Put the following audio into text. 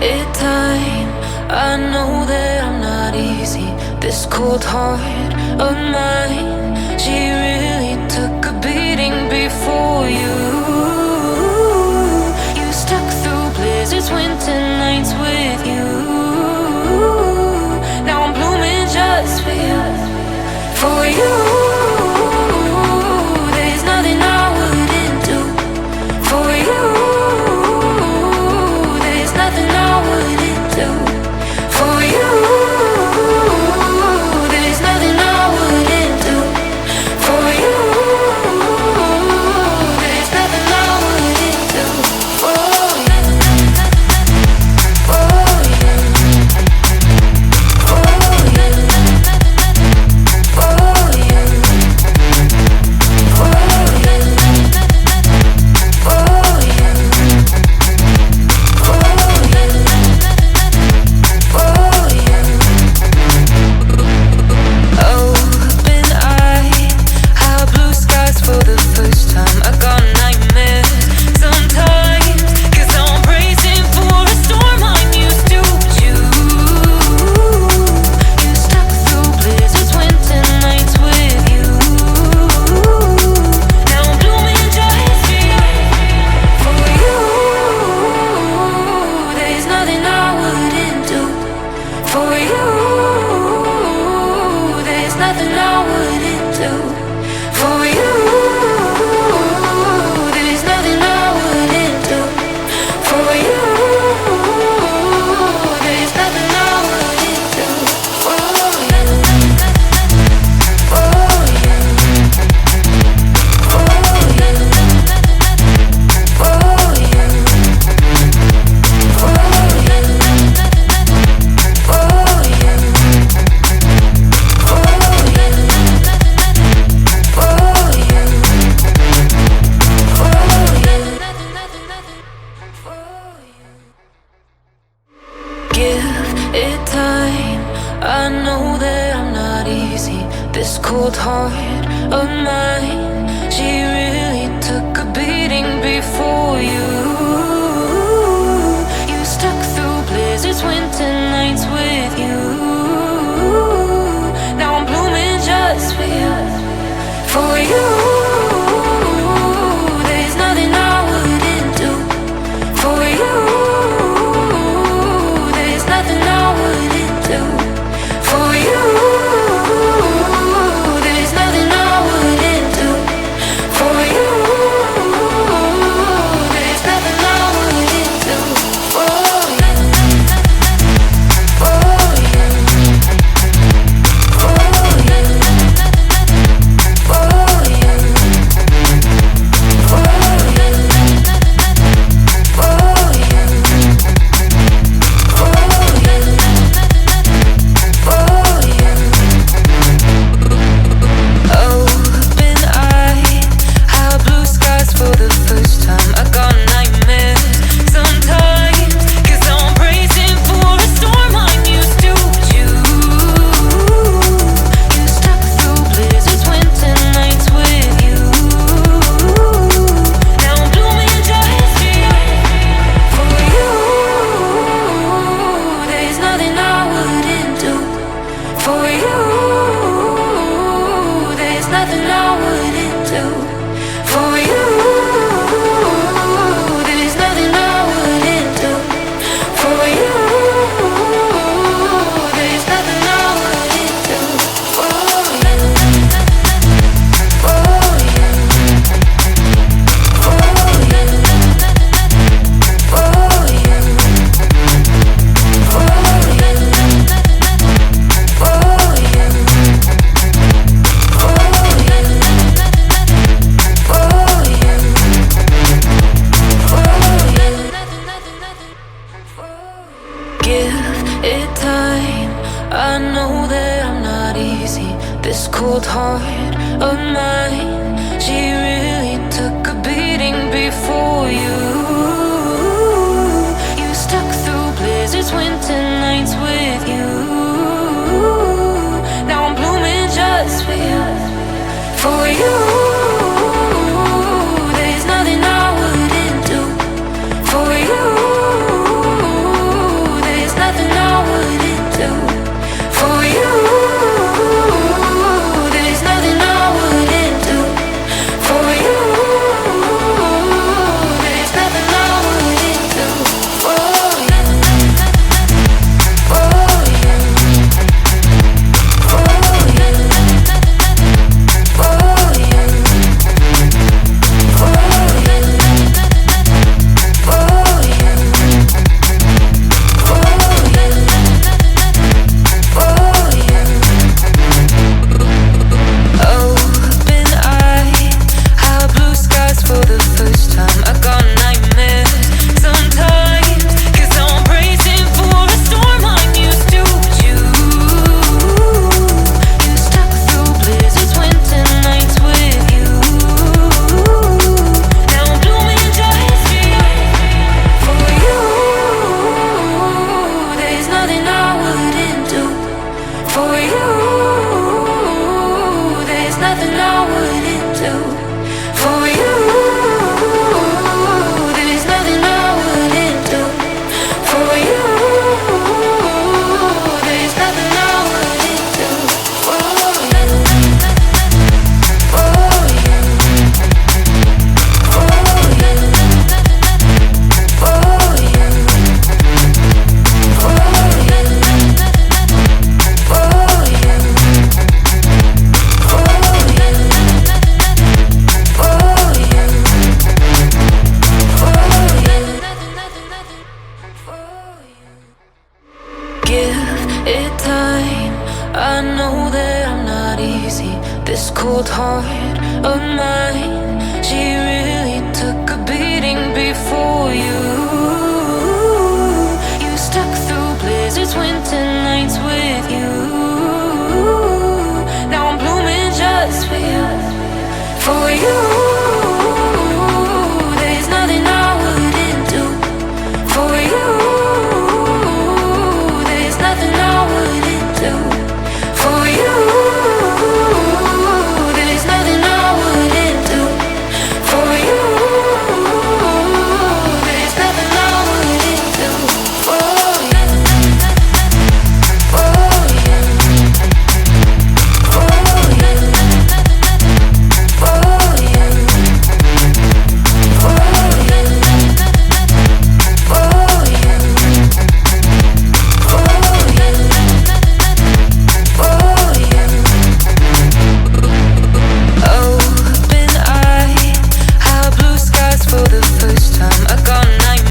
it time. I know that I'm not easy. This cold heart of mine, she really took a beating before you. You stuck through blizzards, winter nights with you. Now I'm blooming just for you, for you. There's nothing I wouldn't do for you. There's nothing I wouldn't do for you. There's nothing I wouldn't do for you. There's nothing I wouldn't do for you. For you. For you. For you. For you. For you. it time. I know that I'm not easy. This cold heart of mine,